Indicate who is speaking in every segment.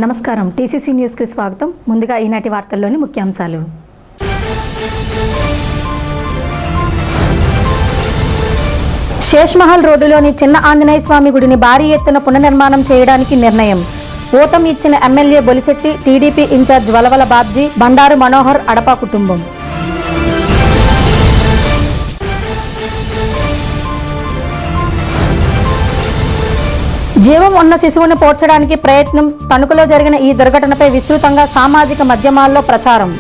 Speaker 1: నమస్కారం టీసీసీ న్యూస్కి స్వాగతం. ముందుగా ఈనాటి వార్తల్లోని ముఖ్యాంశాలు. శేష్మహల్ రోడ్డులోని చిన్న ఆంజనేయ స్వామి గుడిని భారీ ఎత్తున పునర్నిర్మాణం చేయడానికి నిర్ణయం. ఊతం ఇచ్చిన MLA Bolisetti, TDP incharge Valavala Babji, Bandaru Manohar Adapa కుటుంబం. జీవం ఉన్న శిశువును పోడ్చడానికి ప్రయత్నం. తణుకులో జరిగిన ఈ దుర్ఘటనపై విస్తృతంగా సామాజిక మాధ్యమాల్లో ప్రచారం.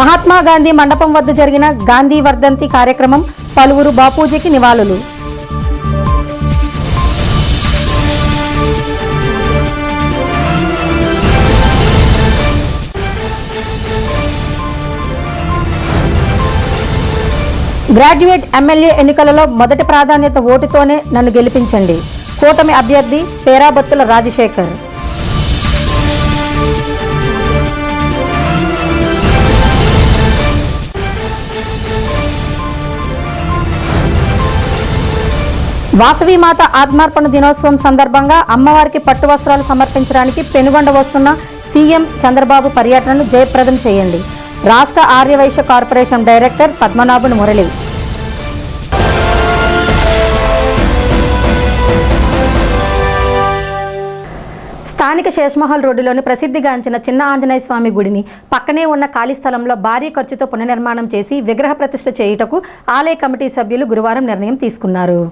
Speaker 1: మహాత్మా గాంధీ మండపం వద్ద జరిగిన గాంధీ వర్ధంతి కార్యక్రమం. పలువురు బాపూజీకి నివాళులు. గ్రాడ్యుయేట్ ఎమ్మెల్యే ఎన్నికలలో మొదటి ప్రాధాన్యత ఓటుతోనే నన్ను గెలిపించండి. కూటమి అభ్యర్థి పేరాబత్తుల రాజశేఖర్. వాసవిమాత ఆత్మార్పణ దినోత్సవం సందర్భంగా అమ్మవారికి పట్టు వస్త్రాలు సమర్పించడానికి పెనుగొండ వస్తున్న సీఎం చంద్రబాబు పర్యటనను జయప్రదం చేయండి. రాష్ట్ర ఆర్యవైశ్య కార్పొరేషన్ డైరెక్టర్ పద్మనాభన్ మురళి. స్థానిక శేష్మహల్ రోడ్డులోని ప్రసిద్ధిగాంచిన చిన్న ఆంజనేయ స్వామి గుడిని పక్కనే ఉన్న ఖాళీ స్థలంలో భారీ ఖర్చుతో పునర్నిర్మాణం చేసి విగ్రహ ప్రతిష్ఠ చేయుటకు ఆలయ కమిటీ సభ్యులు గురువారం నిర్ణయం తీసుకున్నారు.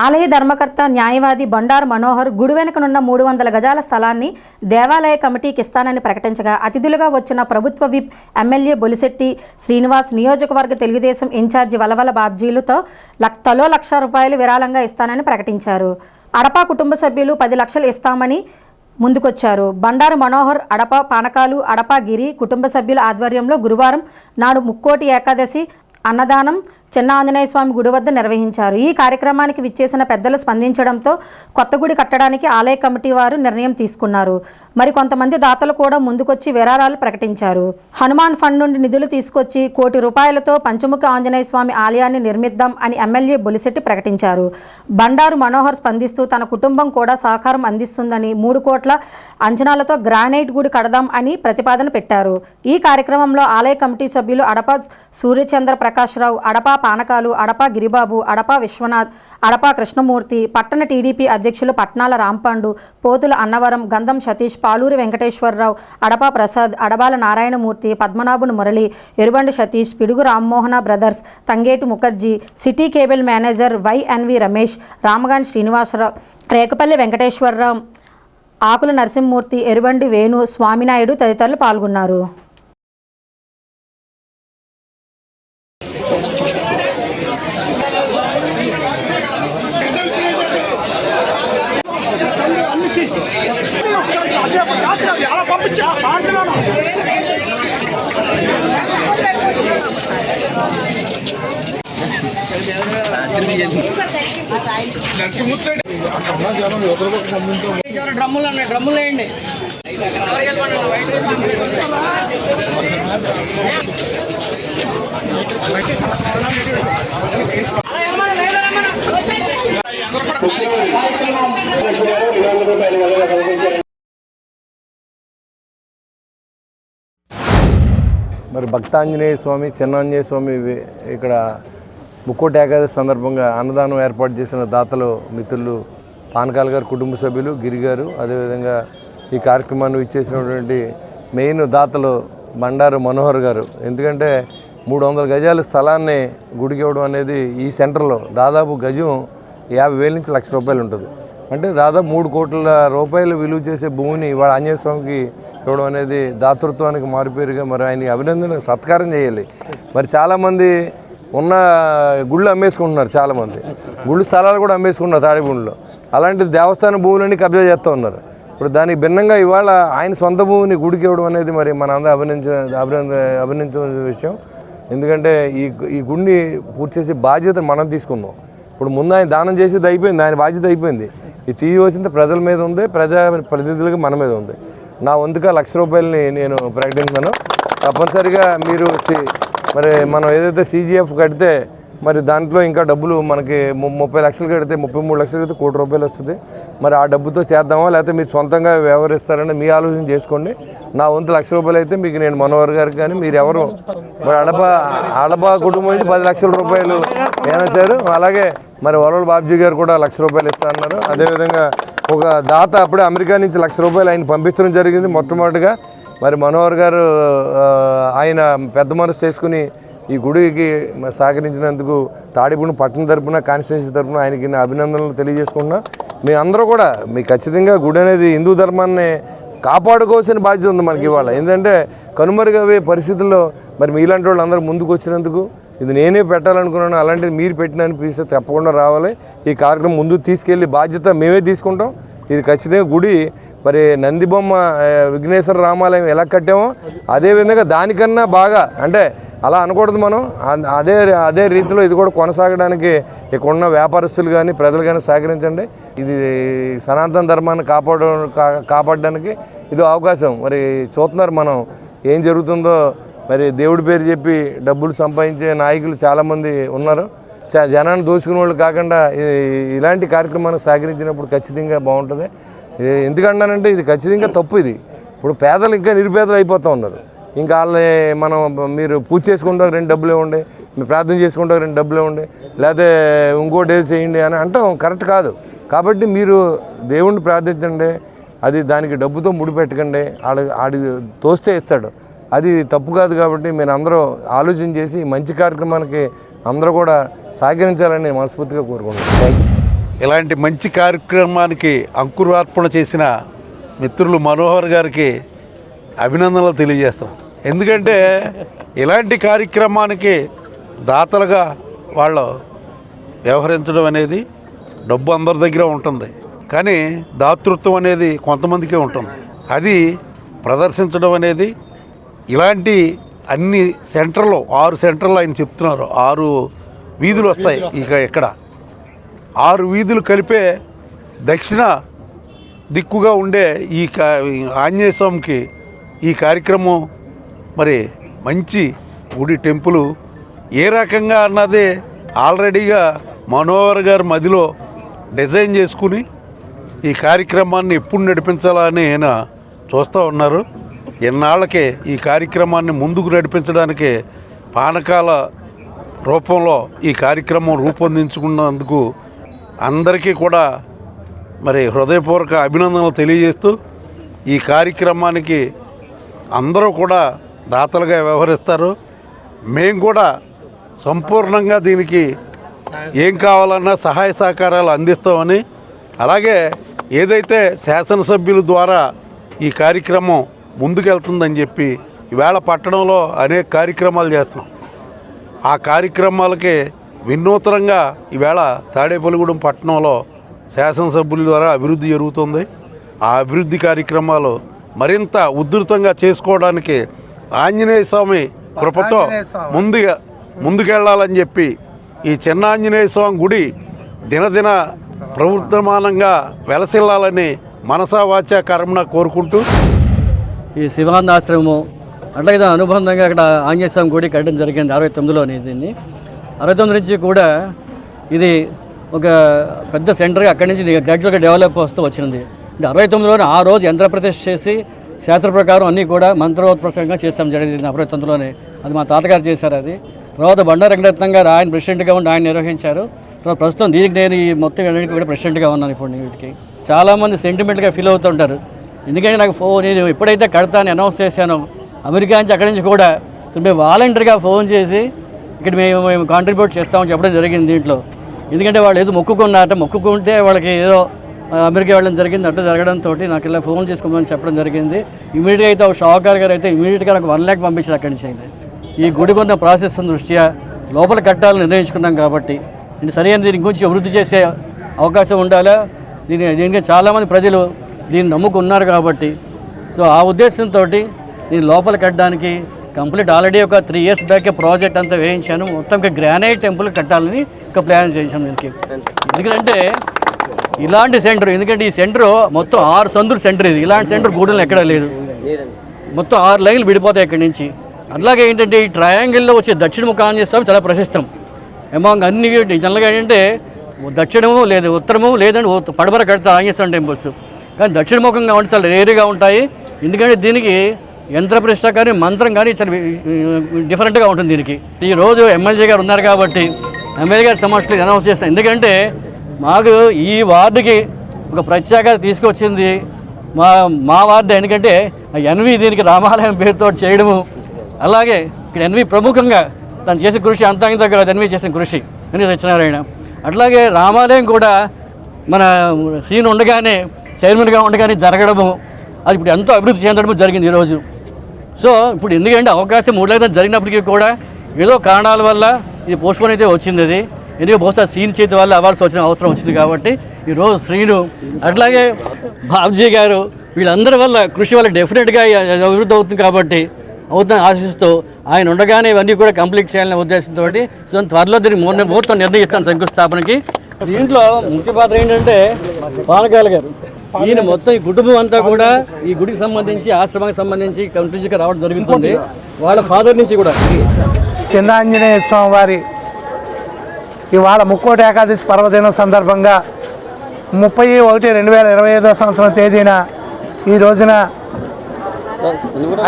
Speaker 1: ఆలయ ధర్మకర్త, న్యాయవాది బండారు మనోహర్ గుడి వెనుకనున్న 300 గజాల స్థలాన్ని దేవాలయ కమిటీకి ఇస్తానని ప్రకటించగా, అతిథులుగా వచ్చిన ప్రభుత్వ విప్ ఎమ్మెల్యే బొలిశెట్టి శ్రీనివాస్, నియోజకవర్గ తెలుగుదేశం ఇన్ఛార్జి వలవల బాబ్జీలతో తలో ₹1,00,000 విరాళంగా ఇస్తానని ప్రకటించారు. అడపా కుటుంబ సభ్యులు 10 లక్షలు ఇస్తామని ముందుకొచ్చారు. బండారు మనోహర్, అడపా పానకాలు, అడపా గిరి కుటుంబ సభ్యుల ఆధ్వర్యంలో గురువారం నాడు ముక్కోటి ఏకాదశి అన్నదానం చిన్న ఆంజనేయ స్వామి గుడి వద్ద నిర్వహించారు. ఈ కార్యక్రమానికి విచ్చేసిన పెద్దలు స్పందించడంతో కొత్త గుడి కట్టడానికి ఆలయ కమిటీ వారు నిర్ణయం తీసుకున్నారు. మరి కొంతమంది దాతలు కూడా ముందుకొచ్చి విరాళాలు ప్రకటించారు. హనుమాన్ ఫండ్ నుండి నిధులు తీసుకొచ్చి ₹1,00,00,000తో పంచముఖ ఆంజనేయ స్వామి ఆలయాన్ని నిర్మిద్దాం అని ఎమ్మెల్యే బొలిశెట్టి ప్రకటించారు. బండారు మనోహర్ స్పందిస్తూ తన కుటుంబం కూడా సహకారం అందిస్తుందని, 3 కోట్ల అంచనాలతో గ్రానైట్ గుడి కడదాం అని ప్రతిపాదన పెట్టారు. ఈ కార్యక్రమంలో ఆలయ కమిటీ సభ్యులు అడపా సూర్యచంద్ర ప్రకాశ్రావు, అడపా పానకాలు, అడపా గిరిబాబు, అడపా విశ్వనాథ్, అడపా కృష్ణమూర్తి, పట్టణ టీడీపీ అధ్యక్షులు పట్నాల రాంపాండు, పోతుల అన్నవరం, గంధం సతీష్, పాలూరి వెంకటేశ్వరరావు, అడపా Prasad, Adabala Narayanamurthy, Padmanabhuni Murali, Erubandi Satish, Pidugu Rammohana brothers, Tangetu Mukherjee, city cable manager YNV Ramesh, Ramagan Srinivasarao, Rekapalli Venkateswararao, Akula Narasimhamurthy, Erubandi Venu, Swaminaidu తదితరులు పాల్గొన్నారు.
Speaker 2: డ్రమ్ములు వేయండి.
Speaker 3: మరి భక్తాంజనేయ స్వామి, చిన్నాంజనేయ స్వామి ఇక్కడ ముక్కోటి ఏకాదశి సందర్భంగా అన్నదానం ఏర్పాటు చేసిన దాతలు మిత్రులు పానకాల గారు కుటుంబ సభ్యులు, గిరి గారు, అదేవిధంగా ఈ కార్యక్రమాన్ని ఇచ్చేసినటువంటి మెయిన్ దాతలు బండారు మనోహర్ గారు. ఎందుకంటే 300 గజాల స్థలాన్ని గుడికి ఇవ్వడం అనేది ఈ సెంటర్లో దాదాపు గజం 50,000 నుంచి ₹1,00,000 ఉంటుంది. అంటే దాదాపు ₹3 కోట్ల విలువ చేసే భూమిని ఇవాళ ఆంజనేయ స్వామికి ఇవ్వడం అనేది దాతృత్వానికి మారిపేరుగా మరి ఆయన అభినందన సత్కారం చేయాలి. మరి చాలామంది ఉన్న గుళ్ళు అమ్మేసుకుంటున్నారు, చాలామంది గుళ్ళు స్థలాలు కూడా అమ్మేసుకుంటున్నారు తాడిగుండులో. అలాంటి దేవస్థాన భూములన్నీ కబ్జా చేస్తూ ఉన్నారు. ఇప్పుడు దానికి భిన్నంగా ఇవాళ ఆయన సొంత భూమిని గుడికి ఇవ్వడం అనేది మరి మన అందరూ అభినందించవలసిన విషయం. ఎందుకంటే ఈ గుడిని పూర్తి చేసే బాధ్యత మనం తీసుకుందాం. ఇప్పుడు ముందు ఆయన దానం చేసేది అయిపోయింది, ఆయన బాధ్యత అయిపోయింది. ఈ తీయవలసిన ప్రజల మీద ఉంది, ప్రజా ప్రతినిధులుగా మన మీద ఉంది. నా వంతుగా ₹1,00,000 నేను ప్రకటించాను. తప్పనిసరిగా మీరు మరి మనం ఏదైతే CGF కడితే మరి దాంట్లో ఇంకా డబ్బులు మనకి 30 లక్షలు కడితే 33 లక్షలు కడితే ₹1 కోటి వస్తుంది. మరి ఆ డబ్బుతో చేద్దామా లేకపోతే మీరు సొంతంగా వ్యవహరిస్తారని మీ ఆలోచన చేసుకోండి. నా వంతు ₹1,00,000 అయితే మీకు నేను మనోహర్ గారికి కానీ మీరు ఎవరు మరి అడప కుటుంబం నుంచి ₹10 లక్షలు ఏమేశారు. అలాగే మరి వరవల్ బాబ్జీ గారు కూడా ₹1,00,000 ఇస్తా అన్నారు. అదేవిధంగా ఒక దాత అప్పుడే అమెరికా నుంచి ₹1,00,000 ఆయన పంపించడం జరిగింది మొట్టమొదటిగా. మరి మనోహర్ గారు ఆయన పెద్ద మనసు చేసుకుని ఈ గుడికి సహకరించినందుకు తాడిపూడి పట్టణ తరపున కాన్స్టిట్యున్సీ తరపున ఆయనకి నా అభినందనలు తెలియజేసుకుంటున్నా. మీ అందరూ కూడా మీకు ఖచ్చితంగా గుడి అనేది హిందూ ధర్మాన్ని కాపాడుకోవాల్సిన బాధ్యత ఉంది మనకి ఇవాళ. ఎందుకంటే కనుమరుగయ్యే పరిస్థితుల్లో మరి మీలాంటి వాళ్ళు అందరూ ముందుకు వచ్చినందుకు ఇది నేనే పెట్టాలనుకున్నాను. అలాంటిది మీరు పెట్టిన అనిపిస్తే తప్పకుండా రావాలి. ఈ కార్యక్రమం ముందుకు తీసుకెళ్ళి బాధ్యత మేమే తీసుకుంటాం. ఇది ఖచ్చితంగా గుడి మరి నందిబొమ్మ విఘ్నేశ్వర రామాలయం ఎలా కట్టామో అదేవిధంగా దానికన్నా బాగా అంటే అలా అనకూడదు మనం. అదే రీతిలో ఇది కూడా కొనసాగడానికి ఇక్కడ ఉన్న వ్యాపారస్తులు కానీ ప్రజలు కానీ సహకరించండి. ఇది సనాతన ధర్మాన్ని కాపాడడానికి ఇది అవకాశం. మరి చూస్తున్నారు మనం ఏం జరుగుతుందో. మరి దేవుడి పేరు చెప్పి డబ్బులు సంపాదించే నాయకులు చాలామంది ఉన్నారు. జనాన్ని దోచుకునే వాళ్ళు కాకుండా ఇలాంటి కార్యక్రమాన్ని సహకరించినప్పుడు ఖచ్చితంగా బాగుంటుంది. ఎందుకంటానంటే ఇది ఖచ్చితంగా తప్పు. ఇది ఇప్పుడు పేదలు ఇంకా నిరుపేదలు అయిపోతూ ఉన్నారు. ఇంకా వాళ్ళని మనం మీరు పూజ చేసుకుంటా 2 డబ్బులు ఇవ్వండి, మీరు ప్రార్థన చేసుకుంటా 2 డబ్బులు ఇవ్వండి, లేకపోతే ఇంకోటి ఏది చేయండి అని అంటాం కరెక్ట్ కాదు. కాబట్టి మీరు దేవుణ్ణి ప్రార్థించండి. అది దానికి డబ్బుతో ముడిపెట్టకండి. ఆడి తోస్తే ఇస్తాడు. అది తప్పు కాదు. కాబట్టి మీరు అందరూ ఆలోచన చేసి మంచి కార్యక్రమానికి అందరూ కూడా సహకరించాలని మనస్ఫూర్తిగా కోరుకుంటున్నాను.
Speaker 2: ఇలాంటి మంచి కార్యక్రమానికి అంకురార్పణ చేసిన మిత్రులు మనోహర్ గారికి అభినందనలు తెలియజేస్తాం. ఎందుకంటే ఇలాంటి కార్యక్రమానికి దాతలుగా వాళ్ళు వ్యవహరించడం అనేది డబ్బు అందరి దగ్గర ఉంటుంది, కానీ దాతృత్వం అనేది కొంతమందికే ఉంటుంది. అది ప్రదర్శించడం అనేది ఇలాంటి అన్ని సెంటర్లో 6 సెంటర్లు ఆయన చెప్తున్నారు. 6 వీధులు వస్తాయి. ఇక్కడ 6 వీధులు కలిపే దక్షిణ దిక్కుగా ఉండే ఈ ఆంజనేయ స్వామికి ఈ కార్యక్రమం మరి మంచి గుడి టెంపుల్ ఏ రకంగా అన్నది ఆల్రెడీగా మనోహర్ గారు మదిలో డిజైన్ చేసుకుని ఈ కార్యక్రమాన్ని ఎప్పుడు నడిపించాలని ఆయన చూస్తూ ఉన్నారు. ఎన్నాళ్ళకే ఈ కార్యక్రమాన్ని ముందుకు నడిపించడానికి పానకాల రూపంలో ఈ కార్యక్రమం రూపొందించుకున్నందుకు అందరికీ కూడా మరి హృదయపూర్వక అభినందనలు తెలియజేస్తూ ఈ కార్యక్రమానికి అందరూ కూడా దాతలుగా వ్యవహరిస్తారు. మేము కూడా సంపూర్ణంగా దీనికి ఏం కావాలన్నా సహాయ సహకారాలు అందిస్తామని, అలాగే ఏదైతే శాసనసభ్యుల ద్వారా ఈ కార్యక్రమం ముందుకెళ్తుందని చెప్పి ఈవేళ పట్టణంలో అనేక కార్యక్రమాలు చేస్తున్నాం. ఆ కార్యక్రమాలకి వినూత్నంగా ఈవేళ తాడేపల్లిగూడెం పట్టణంలో శాసనసభ్యుల ద్వారా అభివృద్ధి జరుగుతుంది. ఆ అభివృద్ధి కార్యక్రమాలు మరింత ఉధృతంగా చేసుకోవడానికి ఆంజనేయ స్వామి కృపతో ముందుకెళ్ళాలని చెప్పి ఈ చిన్న ఆంజనేయ స్వామి గుడి దినదిన ప్రవర్తమానంగా వెలసిల్లాలని మనసా వాచా కర్మణ కోరుకుంటూ
Speaker 4: ఈ శివానంద ఆశ్రమం అట్లాగే దాని అనుబంధంగా అక్కడ ఆంజనేయ స్వామి గుడి కట్టడం జరిగింది 69లోని. దీన్ని 69 నుంచి కూడా ఇది ఒక పెద్ద సెంటర్గా అక్కడి నుంచి గ్రాడ్యువల్గా డెవలప్ వస్తూ వచ్చింది. అంటే 69లోనే ఆ రోజు యంత్ర ప్రతిష్ఠ చేసి శాస్త్ర ప్రకారం అన్నీ కూడా మంత్రోత్ప్రసంగా చేసాం జరిగింది 69లోనే. అది మా తాతగారు చేశారు. అది తర్వాత బండారు వెంకటరత్నం గారు ఆయన ప్రెసిడెంట్గా ఉండి ఆయన నిర్వహించారు. తర్వాత ప్రస్తుతం దీనికి నేను ఈ మొత్తం అన్నింటికి కూడా ప్రెసిడెంట్గా ఉన్నాను. ఇప్పుడు వీటికి చాలామంది సెంటిమెంట్గా ఫీల్ అవుతుంటారు. ఎందుకంటే నాకు నేను ఎప్పుడైతే కడతాను అనౌన్స్ చేశానో అమెరికా నుంచి అక్కడి నుంచి కూడా మేము వాలంటీర్గా ఫోన్ చేసి ఇక్కడ మేము కాంట్రిబ్యూట్ చేస్తామని చెప్పడం జరిగింది దీంట్లో. ఎందుకంటే వాళ్ళు ఏదో మొక్కుకుంటే వాళ్ళకి ఏదో అమెరికా వెళ్ళడం జరిగింది. అట్లా జరగడంతో నాకు ఇలా ఫోన్ చేసుకోమని చెప్పడం జరిగింది. ఇమీడియట్గా అయితే షావుకార్ గారు అయితే ఇమీడియట్గా నాకు 1 లక్ష పంపించారు అక్కడి నుంచి. అయితే ఈ గుడి కొన్న ప్రాసెస్ దృష్ట్యా లోపల కట్టాలని నిర్ణయించుకున్నాం కాబట్టి సరైన దీని గురించి అభివృద్ధి చేసే అవకాశం ఉండాలా. దీనికి చాలామంది ప్రజలు దీన్ని నమ్ముకున్నారు కాబట్టి సో ఆ ఉద్దేశంతో దీన్ని లోపల కట్టడానికి కంప్లీట్ ఆల్రెడీ ఒక 3 years బ్యాకే ప్రాజెక్ట్ అంతా వేయించాను. మొత్తం గ్రానైట్ టెంపుల్ కట్టాలని ఒక ప్లాన్ చేశాను దీనికి. ఎందుకంటే ఇలాంటి సెంటర్, ఎందుకంటే ఈ సెంటర్ మొత్తం 6 సందులు సెంటర్. ఇది ఇలాంటి సెంటర్ గూడెంలో ఎక్కడా లేదు. మొత్తం 6 లైన్లు విడిపోతాయి ఇక్కడి నుంచి. అట్లాగే ఏంటంటే ఈ ట్రయాంగిల్లో వచ్చే దక్షిణముఖ ఆంజనేయ స్వామి చాలా ప్రశస్తం. అమాంగ్ అన్ని జనరల్గా ఏంటంటే దక్షిణము లేదు ఉత్తరము లేదంటే పడమర కడతారు ఆంజనేయ స్వామి టెంపుల్స్, కానీ దక్షిణముఖంగా ఉంటే చాలా రేరుగా ఉంటాయి. ఎందుకంటే దీనికి యంత్ర ప్రతిష్ట కానీ మంత్రం కానీ చాలా డిఫరెంట్గా ఉంటుంది దీనికి. ఈరోజు ఎమ్మెల్యే గారు ఉన్నారు కాబట్టి ఎమ్మెల్యే గారి సమక్షంలో అనౌన్స్ చేస్తాను. ఎందుకంటే మాకు ఈ వార్డుకి ఒక ప్రత్యేకత తీసుకొచ్చింది మా వార్డు. ఎందుకంటే ఎన్వి దీనికి రామాలయం పేరుతో చేయడము, అలాగే ఇక్కడ ఎన్వి ప్రముఖంగా తను చేసిన కృషి అంతాంగ దగ్గర ఎన్వి చేసిన కృషి అని సత్యనారాయణ. అట్లాగే రామాలయం కూడా మన సీన్ ఉండగానే చైర్మన్గా ఉండగానే జరగడము, అది ఇప్పుడు ఎంతో అభివృద్ధి చెందడము జరిగింది ఈరోజు. సో ఇప్పుడు ఎందుకంటే అవకాశం 3 లక్షలు జరిగినప్పటికీ కూడా ఏదో కారణాల వల్ల ఇది పోస్ట్పోన్ అయితే వచ్చింది. అది ఎందుకంటే బహుశా సీన్ చేతి వల్ల అవ్వాల్సి వచ్చిన అవసరం వచ్చింది కాబట్టి ఈరోజు శ్రీను అట్లాగే బాబ్జీ గారు వీళ్ళందరి వల్ల కృషి వల్ల డెఫినెట్గా అభివృద్ధి అవుతుంది కాబట్టి అవుతుందని ఆశిస్తూ ఆయన ఉండగానే ఇవన్నీ కూడా కంప్లీట్ చేయాలనే ఉద్దేశంతో సో త్వరలో దీనికి ముహూర్తం నిర్ణయిస్తాను శంకుస్థాపనకి. దీంట్లో ముఖ్య పాత్ర ఏంటంటే పానకాల గారు, ఈయన మొత్తం ఈ కుటుంబం అంతా కూడా ఈ గుడికి సంబంధించి ఆశ్రమానికి సంబంధించి కంటిన్యూగా రావడం జరుగుతుంది. వాళ్ళ ఫాదర్ నుంచి కూడా
Speaker 5: చిన్న ఆంజనేయ స్వామి వారి ఇవాళ ముక్కోటి ఏకాదశి పర్వదినం సందర్భంగా 30/1/2025 సంవత్సరం తేదీన ఈ రోజున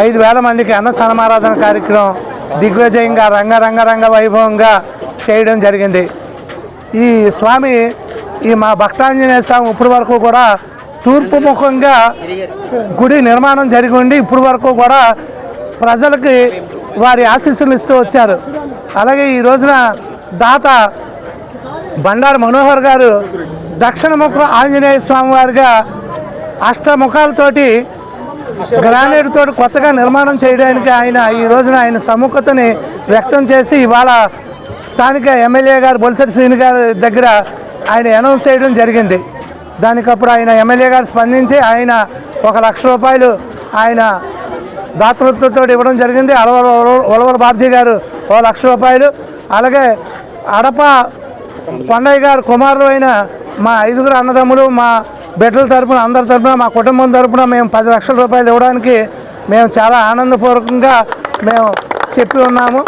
Speaker 5: 5,000 మందికి అన్న సమారాధన కార్యక్రమం దిగ్విజయంగా రంగ వైభవంగా చేయడం జరిగింది. ఈ స్వామి మా భక్తాంజనేయ స్వామి ఇప్పటి వరకు కూడా తూర్పు ముఖంగా గుడి నిర్మాణం జరిగి ఉండి ఇప్పటి వరకు కూడా ప్రజలకి వారి ఆశీస్సులు ఇస్తూ వచ్చారు. అలాగే ఈ రోజున దాత బండారు మనోహర్ గారు దక్షిణముఖ ఆంజనేయ స్వామి వారిగా అష్టముఖాలతోటి గ్రానైట్ తోటి కొత్తగా నిర్మాణం చేయడానికి ఈ రోజున ఆయన సముఖతని వ్యక్తం చేసి ఇవాళ స్థానిక ఎమ్మెల్యే గారు బొలిశెట్టి శ్రీని గారి దగ్గర ఆయన అనౌన్స్ చేయడం జరిగింది. దానికప్పుడు ఆయన ఎమ్మెల్యే గారు స్పందించి ఆయన 1 లక్ష రూపాయలు ఆయన దాతృత్వంతో ఇవ్వడం జరిగింది. ఉలవల బాబ్జీ గారు 1 లక్ష రూపాయలు, అలాగే అడప కొండయ్య గారు కుమారులు అయిన మా 5గురు అన్నదమ్ములు మా బిడ్డల తరపున అందరి తరపున మా కుటుంబం తరపున మేము 10 లక్షల రూపాయలు ఇవ్వడానికి మేము చాలా ఆనందపూర్వకంగా మేము చెప్పి ఉన్నాము.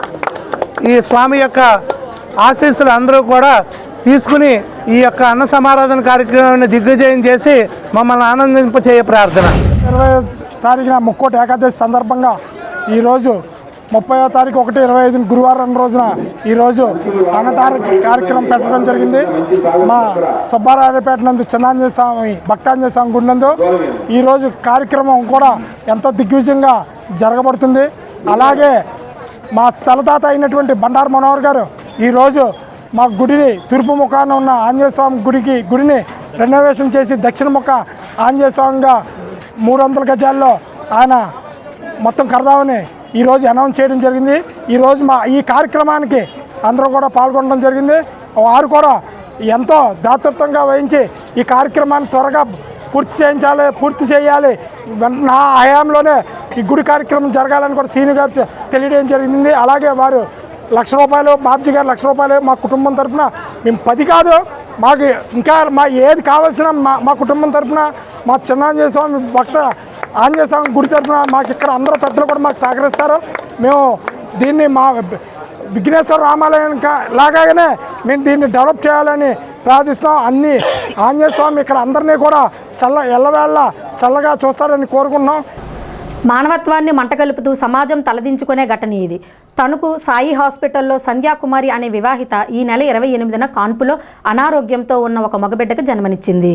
Speaker 5: ఈ స్వామి యొక్క ఆశీస్సులు అందరూ కూడా తీసుకుని ఈ యొక్క అన్న సమారాధన కార్యక్రమాన్ని దిగ్విజయం చేసి మమ్మల్ని ఆనందింపచేయ ప్రార్థన.
Speaker 6: 20వ తారీఖున ముక్కోటి ఏకాదశి సందర్భంగా ఈరోజు 30వ తారీఖు 1/25 గురువారం రోజున ఈరోజు అన్నదాన కార్యక్రమం పెట్టడం జరిగింది. మా సుబ్బారాయుడుపేట నందు చిన్నాంజనేయ స్వామి భక్తాంజనేయ స్వామి గుడి నందు ఈరోజు కార్యక్రమం కూడా ఎంతో దిగ్విజయంగా జరగబడుతుంది. అలాగే మా స్థలదాత అయినటువంటి బండారు మనోహర్ గారు ఈరోజు మా గుడిని తూర్పు ముఖాన ఉన్న ఆంజనేయ స్వామి గుడిని రెనోవేషన్ చేసి దక్షిణ ముఖ ఆంజనేయ స్వామిగా 300 గజాల్లో ఆయన మొత్తం కడదామని ఈరోజు అనౌన్స్ చేయడం జరిగింది. ఈరోజు ఈ కార్యక్రమానికి అందరూ కూడా పాల్గొనడం జరిగింది. వారు కూడా ఎంతో దాతృత్వంగా వహించి ఈ కార్యక్రమాన్ని త్వరగా పూర్తి చేయాలి, నా హయాంలోనే ఈ గుడి కార్యక్రమం జరగాలని కూడా శ్రీను గారు తెలియడం జరిగింది. అలాగే వారు 1 లక్ష రూపాయలు, బాబ్జీ గారు 1 లక్ష రూపాయలు మా కుటుంబం తరఫున, మేము 10 కాదు మాకు ఇంకా ఏది కావాల్సిన మా కుటుంబం తరఫున మా చిన్నాంజనేయ స్వామి భక్త ఆంజనేయ స్వామి గుడి తరఫున మాకు ఇక్కడ అందరూ పెద్దలు కూడా మాకు సహకరిస్తారు. మేము దీన్ని మా విఘ్నేశ్వర రామాలయం లాగానే మేము దీన్ని డెవలప్ చేయాలని ప్రార్థిస్తాం. అన్ని ఆంజనేయ స్వామి ఇక్కడ అందరినీ కూడా ఎల్లవేళ చల్లగా చూస్తారని కోరుకుంటున్నాం.
Speaker 1: మానవత్వాన్ని మంటగలుపుతూ సమాజం తలదించుకునే ఘటన ఇది. తణుకు సాయి హాస్పిటల్లో సంధ్యాకుమారి అనే వివాహిత ఈ నెల 28న కాన్పులో అనారోగ్యంతో ఉన్న ఒక మగబిడ్డకు జన్మనిచ్చింది.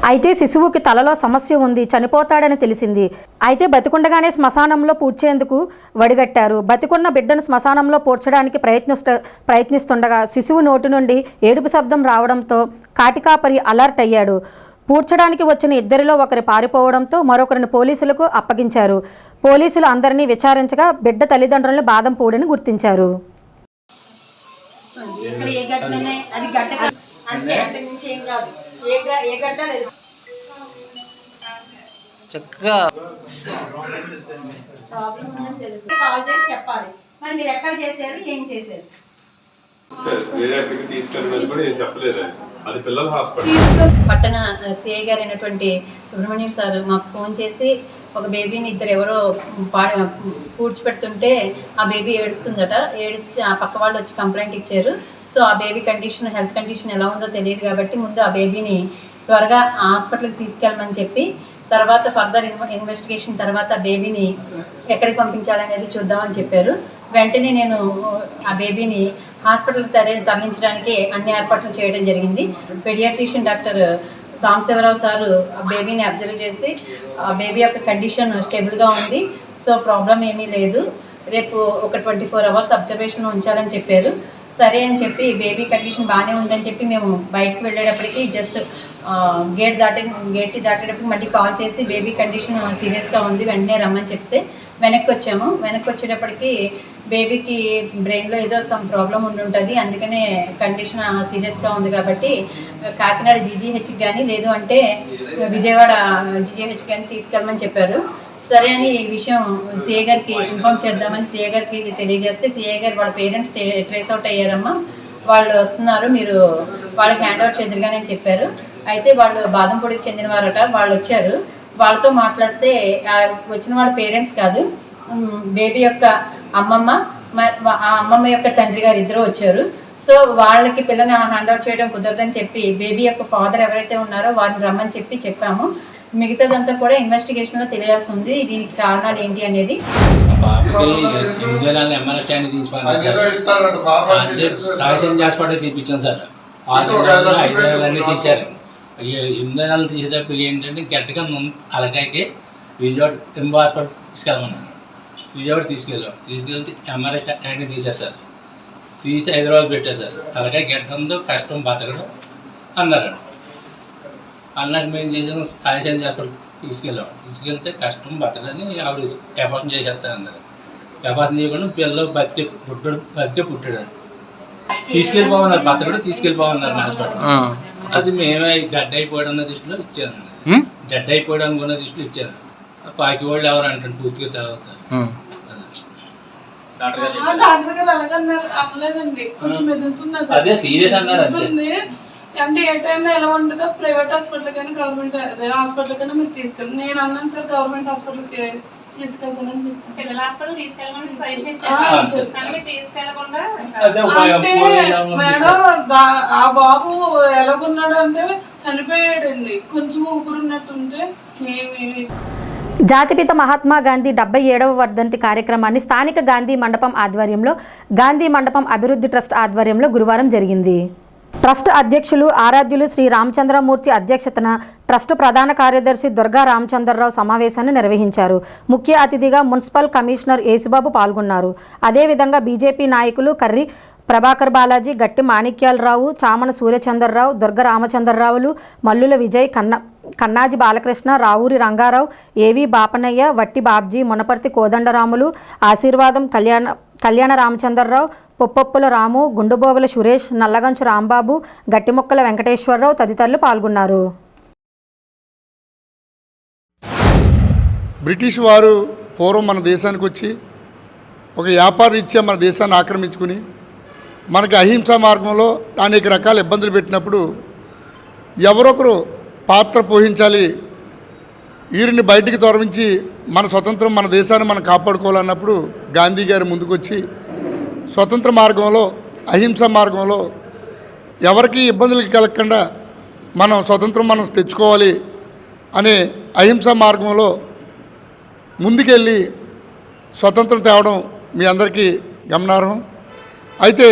Speaker 1: అయితే శిశువుకి తలలో సమస్య ఉంది, చనిపోతాడని తెలిసింది. అయితే బతికుండగానే శ్మశానంలో పూడ్చేందుకు వడిగట్టారు. బతికున్న బిడ్డను శ్మశానంలో పూడ్చడానికి ప్రయత్నిస్తుండగా శిశువు నోటి నుండి ఏడుపు శబ్దం రావడంతో కాటికాపరి అలర్ట్ అయ్యాడు. పూడ్చడానికి వచ్చిన ఇద్దరిలో ఒకరు పారిపోవడంతో మరొకరిని పోలీసులకు అప్పగించారు. పోలీసులు అందరినీ విచారించగా బిడ్డ తల్లిదండ్రులను బాదంపూడిని గుర్తించారు.
Speaker 7: పట్టణ సిఐ గారు అయినటువంటి సుబ్రహ్మణ్యం సార్ మాకు ఫోన్ చేసి ఒక బేబీని ఇద్దరు ఎవరో పూడ్చిపెడుతుంటే ఆ బేబీ ఏడుస్తుందట. ఏడిస్తే ఆ పక్క వాళ్ళు వచ్చి కంప్లైంట్ ఇచ్చారు. సో ఆ బేబీ కండిషన్, హెల్త్ కండిషన్ ఎలా ఉందో తెలియదు కాబట్టి ముందు ఆ బేబీని త్వరగా హాస్పిటల్కి తీసుకెళ్ళమని చెప్పి, తర్వాత ఫర్దర్ ఇన్వెస్టిగేషన్ తర్వాత బేబీని ఎక్కడికి పంపించాలనేది చూద్దామని చెప్పారు. వెంటనే నేను ఆ బేబీని హాస్పిటల్కి తరలించడానికి అన్ని ఏర్పాట్లు చేయడం జరిగింది. పెడియాట్రిషియన్ డాక్టర్ సాంబశివరావు సారు ఆ బేబీని అబ్జర్వ్ చేసి ఆ బేబీ యొక్క కండిషన్ స్టేబుల్గా ఉంది, సో ప్రాబ్లం ఏమీ లేదు, రేపు ఒక 24 hours అబ్జర్వేషన్ ఉంచాలని చెప్పారు. సరే అని చెప్పి బేబీ కండిషన్ బాగానే ఉందని చెప్పి మేము బయటకు వెళ్ళేటప్పటికి జస్ట్ గేట్ దాటేటప్పుడు మళ్ళీ కాల్ చేసి బేబీ కండిషన్ సీరియస్గా ఉంది, వెంటనే రమ్మని చెప్తే వెనక్కి వచ్చాము. వెనక్కి వచ్చేటప్పటికి బేబీకి బ్రెయిన్లో ఏదో సమ్ ప్రాబ్లం ఉండుంటుంది, అందుకనే కండిషన్ సీరియస్గా ఉంది కాబట్టి కాకినాడ జీజీహెచ్కి కానీ లేదు అంటే విజయవాడ జీజీహెచ్కి కానీ తీసుకెళ్ళమని చెప్పారు. సరే అని ఈ విషయం సిఏ గారికి ఇన్ఫామ్ చేద్దామని సిఏ గారికి తెలియజేస్తే సిఏ గారు వాళ్ళ పేరెంట్స్ ట్రేస్ అవుట్ అయ్యారమ్మా, వాళ్ళు వస్తున్నారు, మీరు వాళ్ళకి హ్యాండ్ ఓవర్ చేద్దరుగానే చెప్పారు. అయితే వాళ్ళు బాదంపూడికి చెందిన వారట, వాళ్ళు వచ్చారు. వాళ్ళతో మాట్లాడితే వచ్చిన వాళ్ళ పేరెంట్స్ కాదు, బేబీ యొక్క అమ్మమ్మ, ఆ అమ్మమ్మ యొక్క తండ్రి గారు ఇద్దరు వచ్చారు. సో వాళ్ళకి పిల్లని హ్యాండ్ ఓవర్ చేయడం కుదరదని చెప్పి బేబీ యొక్క ఫాదర్ ఎవరైతే ఉన్నారో వారిని రమ్మని చెప్పాము. మిగతాదంతా కూడా ఇన్వెస్టిగేషన్లో తెలియాల్సి ఉంది, దీనికి కారణాలు ఏంటి అనేది.
Speaker 8: హాస్పిటల్ చూపించాం సార్, 5 నెలలు చేశారు. 8 నెలలు తీసేటప్పుడు ఏంటంటే గట్టిగా అలాగైతే విజయవాడ ఎంబో హాస్పిటల్ తీసుకెళ్ళమన్నాను. విజయవాడ తీసుకెళ్తే ఎంఆర్ఐ స్కాన్ తీశారు సార్, తీసి హైదరాబాద్ పెట్టారు సార్. అలాగే గడ్డంతో కష్టం బతకడం అన్నారు. అన్నాక మేము చేసాము సాయసం హాస్పిటల్ తీసుకెళ్తే కష్టం బతకడని ఆవిడ అపార్షన్ చేసేస్తారన్నారు. అపార్షన్ చేయకుండా పిల్లలు బతికే పుట్టాడు. తీసుకెళ్ళిపోమన్నారు, బతకడం తీసుకెళ్ళిపోమన్నారు హాస్పిటల్. అది మేమే డెడ్ అయిపోయాడు అన్న దృష్టిలో ఇచ్చాను, డెడ్ అయిపోయాడు అనుకున్న దృష్టిలో ఇచ్చాను. పాకి వాళ్ళు ఎవరు అంటారు పూర్తిగా తర్వాత అదే సీరియస్ అన్నారు.
Speaker 9: అంటే ఏ టైంలో ఎలా ఉంటుందో ప్రైవేట్ హాస్పిటల్ కానీ గవర్నమెంట్ హాస్పిటల్ కానీ మీరు తీసుకెళ్ళి, నేను అన్నాను సార్ గవర్నమెంట్ హాస్పిటల్కి తీసుకెళ్తానని చెప్పి మేడం ఆ బాబు ఎలాగున్నాడు అంటే చనిపోయాడండి, కొంచెం ఊపిరున్నట్టుంటే
Speaker 1: జాతిపిత మహాత్మా గాంధీ 77వ వర్ధంతి కార్యక్రమాన్ని స్థానిక గాంధీ మండపం ఆధ్వర్యంలో గాంధీ మండపం అభివృద్ధి ట్రస్ట్ ఆధ్వర్యంలో గురువారం జరిగింది. ట్రస్ట్ అధ్యక్షులు ఆరాధ్యులు శ్రీ రామచంద్రమూర్తి అధ్యక్షతన ట్రస్టు ప్రధాన కార్యదర్శి దుర్గా రామచంద్రరావు సమావేశాన్ని నిర్వహించారు. ముఖ్య అతిథిగా మున్సిపల్ కమిషనర్ యేసుబాబు పాల్గొన్నారు. అదేవిధంగా బీజేపీ నాయకులు కర్రి ప్రభాకర్ బాలాజీ, గట్టి మాణిక్యాలరావు, చామన సూర్యచంద్రరావు, దుర్గ రామచంద్రరావులు, మల్లుల విజయ్, కన్నాజి బాలకృష్ణ, రావూరి రంగారావు, ఏవి బాపనయ్య, వట్టి బాబ్జీ, మునపర్తి కోదండరాములు, ఆశీర్వాదం కళ్యాణ రామచంద్రరావు, పొప్పొప్పుల రాము, గుండుబోగుల సురేష్, నల్లగంచు రాంబాబు, గట్టిముక్కల వెంకటేశ్వరరావు తదితరులు పాల్గొన్నారు.
Speaker 10: బ్రిటిష్ వారు పూర్వం మన దేశానికి వచ్చి ఒక వ్యాపార రీత్యా మన దేశాన్ని ఆక్రమించుకుని మనకి అహింసా మార్గంలో అనేక రకాల ఇబ్బందులు పెట్టినప్పుడు ఎవరొకరు పాత్ర పోషించాలి, వీరిని బయటికి తొలగించి మన స్వతంత్రం, మన దేశాన్ని మనం కాపాడుకోవాలన్నప్పుడు గాంధీ గారు ముందుకొచ్చి స్వతంత్ర మార్గంలో, అహింసా మార్గంలో ఎవరికి ఇబ్బందులు కలగకుండా మనం స్వతంత్రం మనం తెచ్చుకోవాలి అనే అహింసా మార్గంలో ముందుకెళ్ళి స్వతంత్రం తేవడం మీ అందరికీ గమనార్హం. అయితే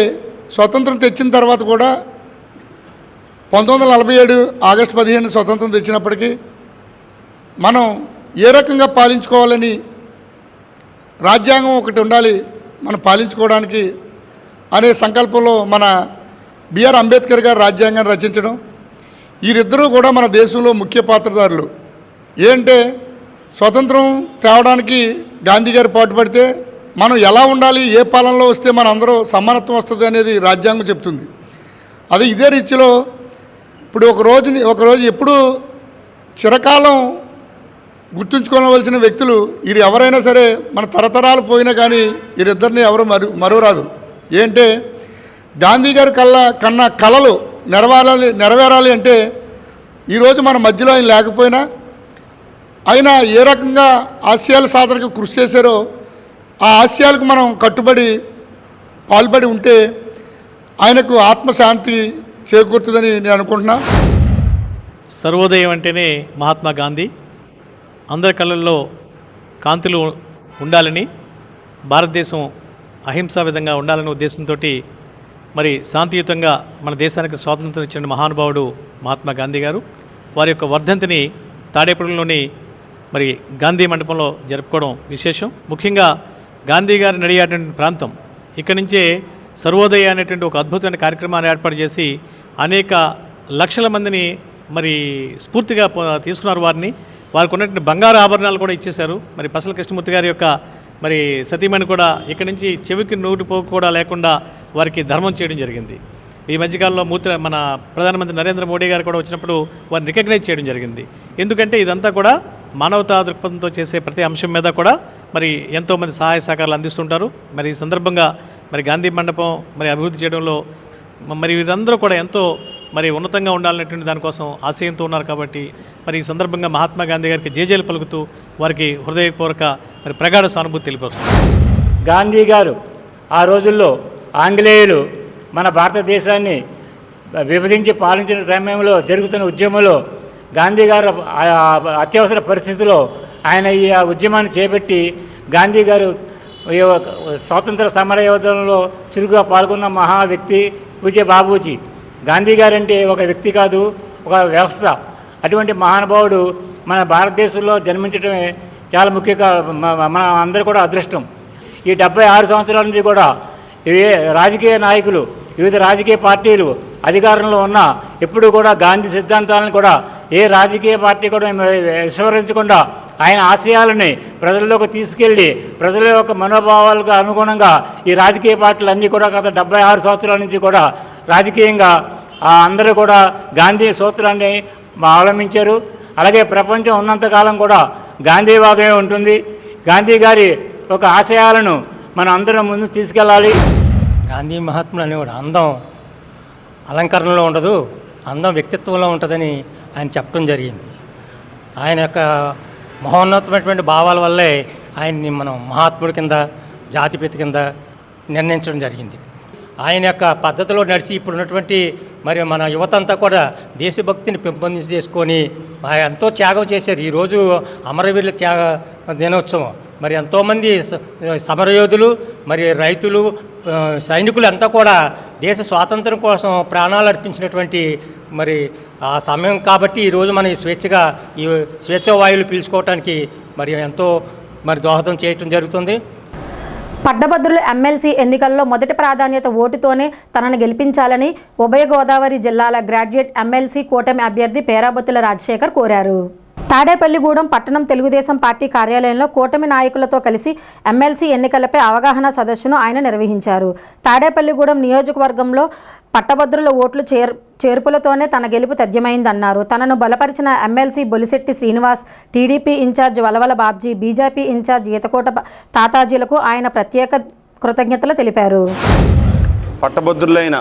Speaker 10: స్వతంత్రం తెచ్చిన తర్వాత కూడా 1947 ఆగస్టు 15 స్వతంత్రం తెచ్చినప్పటికీ మనం ఏ రకంగా పాలించుకోవాలని, రాజ్యాంగం ఒకటి ఉండాలి మనం పాలించుకోవడానికి అనే సంకల్పంలో మన బిఆర్ అంబేద్కర్ గారు రాజ్యాంగాన్ని రచించడం, వీరిద్దరూ కూడా మన దేశంలో ముఖ్య పాత్రధారులు. ఏంటంటే స్వతంత్రం తేవడానికి గాంధీ గారు పాటుపడితే మనం ఎలా ఉండాలి, ఏ పాలనలో వస్తే మన అందరూ సమానత్వం వస్తుంది అనేది రాజ్యాంగం చెప్తుంది. అదే ఇదే రీతిలో ఇప్పుడు ఒకరోజు ఎప్పుడు చిరకాలం గుర్తుంచుకోవలసిన వ్యక్తులు వీరు ఎవరైనా సరే, మన తరతరాలు పోయినా కానీ వీరిద్దరిని ఎవరు మరువరాదు. ఏంటంటే గాంధీ గారు కన్నా కలలు నెరవేరాలి అంటే ఈరోజు మన మధ్యలో ఆయన లేకపోయినా ఆయన ఏ రకంగా ఆశయాల సాధనకు కృషి చేశారో ఆ ఆశయాలకు మనం కట్టుబడి పాల్పడి ఉంటే ఆయనకు ఆత్మశాంతి చేకూరుతుందని నేను అనుకుంటున్నా.
Speaker 11: సర్వోదయం అంటేనే మహాత్మా గాంధీ. అందరి కళ్ళల్లో కాంతులు ఉండాలని, భారతదేశం అహింసా విధంగా ఉండాలనే ఉద్దేశంతో మరి శాంతియుతంగా మన దేశానికి స్వాతంత్రం ఇచ్చిన మహానుభావుడు మహాత్మా గాంధీ గారు. వారి యొక్క వర్ధంతిని తాడేపల్లిలోని మరి గాంధీ మండపంలో జరుపుకోవడం విశేషం. ముఖ్యంగా గాంధీ గారు నడిచేటువంటి ప్రాంతం, ఇక్కడి నుంచే సర్వోదయ అనేటువంటి ఒక అద్భుతమైన కార్యక్రమాన్ని ఏర్పాటు చేసి అనేక లక్షల మందిని మరి స్ఫూర్తిగా తీసుకున్నారు. వారికి ఉన్నటువంటి బంగారు ఆభరణాలు కూడా ఇచ్చేశారు. మరి పసల కృష్ణమూర్తి గారి యొక్క మరి సతీమణి కూడా ఇక్కడి నుంచి చెవికి నోటి పోగు కూడా లేకుండా వారికి ధర్మం చేయడం జరిగింది. ఈ మధ్యకాలంలో మన ప్రధానమంత్రి నరేంద్ర మోడీ గారు కూడా వచ్చినప్పుడు వారిని రికగ్నైజ్ చేయడం జరిగింది. ఎందుకంటే ఇదంతా కూడా మానవతా దృక్పథంతో చేసే ప్రతి అంశం మీద కూడా మరి ఎంతోమంది సహాయ సహకారాలు అందిస్తుంటారు. మరి ఈ సందర్భంగా మరి గాంధీ మండపం మరి అభివృద్ధి చేయడంలో మరి వీరందరూ కూడా ఎంతో మరి ఉన్నతంగా ఉండాలనేటువంటి దానికోసం ఆశయంతో ఉన్నారు. కాబట్టి మరి ఈ సందర్భంగా మహాత్మా గాంధీ గారికి జేజేలు పలుకుతూ వారికి హృదయపూర్వక మరి ప్రగాఢ సానుభూతి తెలియపరుస్తారు.
Speaker 12: గాంధీ గారు ఆ రోజుల్లో ఆంగ్లేయులు మన భారతదేశాన్ని విభజించి పాలించిన సమయంలో జరుగుతున్న ఉద్యమంలో గాంధీ గారు అత్యవసర పరిస్థితుల్లో ఆయన ఈ ఉద్యమాన్ని చేపట్టి గాంధీ గారు స్వాతంత్ర సమర యోధనలో చురుకుగా పాల్గొన్న మహా వ్యక్తి పూజ్య బాబూజీ. గాంధీ గారంటే ఒక వ్యక్తి కాదు, ఒక వ్యవస్థ. అటువంటి మహానుభావుడు మన భారతదేశంలో జన్మించడమే చాలా ముఖ్యంగా మన అందరూ కూడా అదృష్టం. ఈ 76 సంవత్సరాల నుంచి కూడా రాజకీయ నాయకులు, వివిధ రాజకీయ పార్టీలు అధికారంలో ఉన్న ఎప్పుడు కూడా గాంధీ సిద్ధాంతాలను కూడా ఏ రాజకీయ పార్టీ కూడా విస్మరించకుండా ఆయన ఆశయాలని ప్రజల్లోకి తీసుకెళ్ళి ప్రజల యొక్క మనోభావాలకు అనుగుణంగా ఈ రాజకీయ పార్టీలు అన్నీ కూడా గత 76 సంవత్సరాల నుంచి కూడా రాజకీయంగా అందరూ కూడా గాంధీ సూత్రాన్ని అవలంబించారు. అలాగే ప్రపంచం ఉన్నంతకాలం కూడా గాంధీవాదమే ఉంటుంది. గాంధీ గారి ఒక ఆశయాలను మనం అందరం ముందు తీసుకెళ్ళాలి.
Speaker 13: గాంధీ మహాత్ములు అనేవాడు అందం అలంకరణలో ఉండదు, అందం వ్యక్తిత్వంలో ఉంటుందని ఆయన చెప్పడం జరిగింది. ఆయన యొక్క మహోన్నతమైనటువంటి భావాల వల్లే ఆయన్ని మనం మహాత్ముడి కింద, జాతిపిత కింద నిర్ణయించడం జరిగింది. ఆయన యొక్క పద్ధతిలో నడిచి ఇప్పుడున్నటువంటి మరి మన యువత అంతా కూడా దేశభక్తిని పెంపొందించి చేసుకొని ఎంతో త్యాగం చేశారు. ఈరోజు అమరవీరుల త్యాగ దినోత్సవం. మరి ఎంతోమంది సమరయోధులు, మరి రైతులు, సైనికులు అంతా కూడా దేశ స్వాతంత్రం కోసం ప్రాణాలు అర్పించినటువంటి మరి ఆ సమయం కాబట్టి ఈరోజు మనం ఈ స్వేచ్ఛ వాయువులు పీల్చుకోవడానికి మరి ఎంతో మరి దోహదం చేయటం జరుగుతుంది.
Speaker 1: పట్టభద్రుల ఎమ్మెల్సీ ఎన్నికల్లో మొదటి ప్రాధాన్యత ఓటుతోనే తనను గెలిపించాలని ఉభయ గోదావరి జిల్లాల గ్రాడ్యుయేట్ ఎమ్మెల్సీ కూటమి అభ్యర్థి పేరాబొత్తుల రాజశేఖర్ కోరారు. తాడేపల్లిగూడెం పట్టణం తెలుగుదేశం పార్టీ కార్యాలయంలో కూటమి నాయకులతో కలిసి ఎమ్మెల్సీ ఎన్నికలపై అవగాహన సదస్సును ఆయన నిర్వహించారు. తాడేపల్లిగూడెం నియోజకవర్గంలో పట్టభద్రుల ఓట్లు చేర్పులతోనే తన గెలుపు తథ్యమైందన్నారు. తనను బలపరిచిన MLC Bolisetti Srinivas, TDP incharge Valavala Babji, BJP incharge Etakota తాతాజీలకు ఆయన ప్రత్యేక కృతజ్ఞతలు తెలిపారు.
Speaker 14: పట్టభద్రులైన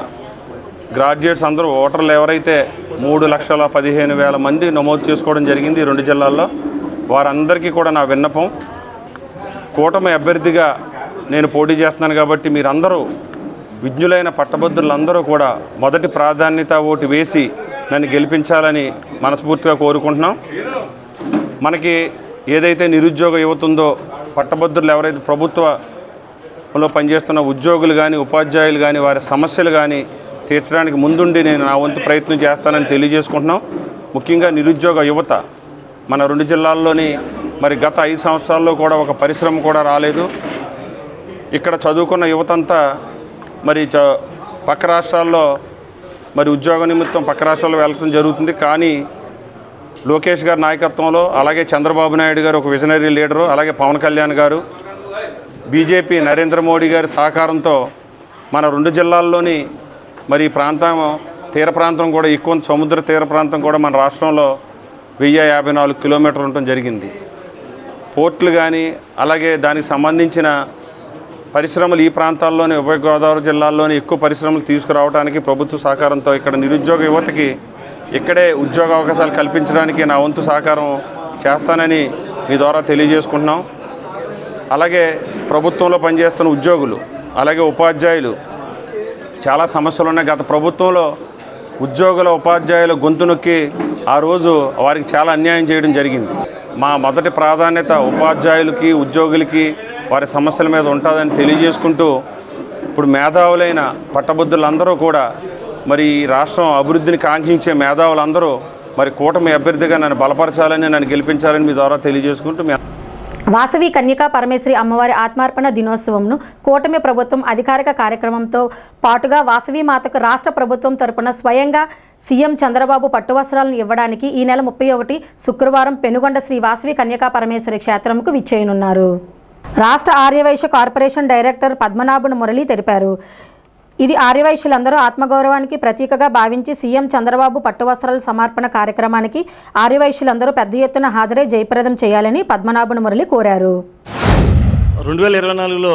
Speaker 14: గ్రాడ్యుయేట్స్ అందరూ ఓటర్లు ఎవరైతే 3,15,000 మంది నమోదు చేసుకోవడం జరిగింది ఈ 2 జిల్లాల్లో, వారందరికీ కూడా నా విన్నపం, కూటమి అభ్యర్థిగా నేను పోటీ చేస్తున్నాను కాబట్టి మీరందరూ విజ్ఞులైన పట్టభద్రులందరూ కూడా మొదటి ప్రాధాన్యత ఓటు వేసి నన్ను గెలిపించాలని మనస్ఫూర్తిగా కోరుకుంటున్నాం. మనకి ఏదైతే నిరుద్యోగ యువత ఉందో, పట్టభద్రులు ఎవరైతే ప్రభుత్వంలో పనిచేస్తున్న ఉద్యోగులు కానీ, ఉపాధ్యాయులు కానీ, వారి సమస్యలు కానీ తీర్చడానికి ముందుండి నేను నా వంతు ప్రయత్నం చేస్తానని తెలియజేసుకుంటున్నాం. ముఖ్యంగా నిరుద్యోగ యువత మన 2 జిల్లాల్లోని మరి గత 5 సంవత్సరాల్లో కూడా ఒక పరిశ్రమ కూడా రాలేదు. ఇక్కడ చదువుకున్న యువతంతా మరి పక్క రాష్ట్రాల్లో మరి ఉద్యోగ నిమిత్తం పక్క రాష్ట్రాల్లో వెళ్ళడం జరుగుతుంది. కానీ లోకేష్ గారి నాయకత్వంలో, అలాగే చంద్రబాబు నాయుడు గారు ఒక విజనరీ లీడరు, అలాగే పవన్ కళ్యాణ్ గారు, బీజేపీ నరేంద్ర మోడీ గారి సహకారంతో మన 2 జిల్లాల్లోని మరి ప్రాంతం తీర ప్రాంతం కూడా ఎక్కువ, సముద్ర తీర ప్రాంతం కూడా మన రాష్ట్రంలో 1054 కిలోమీటర్లు ఉండటం జరిగింది. పోర్టులు కానీ అలాగే దానికి సంబంధించిన పరిశ్రమలు ఈ ప్రాంతాల్లోని ఉభయ గోదావరి జిల్లాల్లోని ఎక్కువ పరిశ్రమలు తీసుకురావడానికి ప్రభుత్వ సహకారంతో ఇక్కడ నిరుద్యోగ యువతకి ఇక్కడే ఉద్యోగ అవకాశాలు కల్పించడానికి నా వంతు సహకారం చేస్తానని మీ ద్వారా తెలియజేసుకుంటున్నాం. అలాగే ప్రభుత్వంలో పనిచేస్తున్న ఉద్యోగులు అలాగే ఉపాధ్యాయులు చాలా సమస్యలు ఉన్నాయి. గత ప్రభుత్వంలో ఉద్యోగుల ఉపాధ్యాయుల గొంతు నొక్కి ఆ రోజు వారికి చాలా అన్యాయం చేయడం జరిగింది. మా మొదటి ప్రాధాన్యత ఉపాధ్యాయులకి ఉద్యోగులకి వారి సమస్యల మీద ఉంటుందని తెలియజేసుకుంటూ ఇప్పుడు మేధావులైన పట్టభద్రులందరూ కూడా మరి ఈ రాష్ట్రం అభివృద్ధిని కాంక్షించే మేధావులందరూ మరి కూటమి అభ్యర్థిగా నన్ను బలపరచాలని నన్ను గెలిపించాలని మీ ద్వారా తెలియజేసుకుంటూ
Speaker 1: వాసవి కన్యకా పరమేశ్వరి అమ్మవారి ఆత్మార్పణ దినోత్సవంను కూటమి ప్రభుత్వం అధికారిక కార్యక్రమంతో పాటుగా వాసవి మాతకు రాష్ట్ర ప్రభుత్వం తరపున స్వయంగా సీఎం చంద్రబాబు పట్టువస్త్రాలను ఇవ్వడానికి ఈ నెల 31 శుక్రవారం పెనుగొండ శ్రీ వాసవి కన్యకా పరమేశ్వరి క్షేత్రంకు విచ్చేయనున్నారు. రాష్ట్ర ఆర్యవైశ్య కార్పొరేషన్ డైరెక్టర్ పద్మనాభన్ మురళి తెలిపారు. ఇది ఆర్యవైశ్యులందరూ ఆత్మగౌరవానికి ప్రతీకగా భావించి సీఎం చంద్రబాబు పట్టువస్త్రాల సమర్పణ కార్యక్రమానికి ఆర్యవైశ్యులందరూ పెద్ద ఎత్తున హాజరై జయప్రదం చేయాలని పద్మనాభన్ మురళి కోరారు.
Speaker 15: 2024లో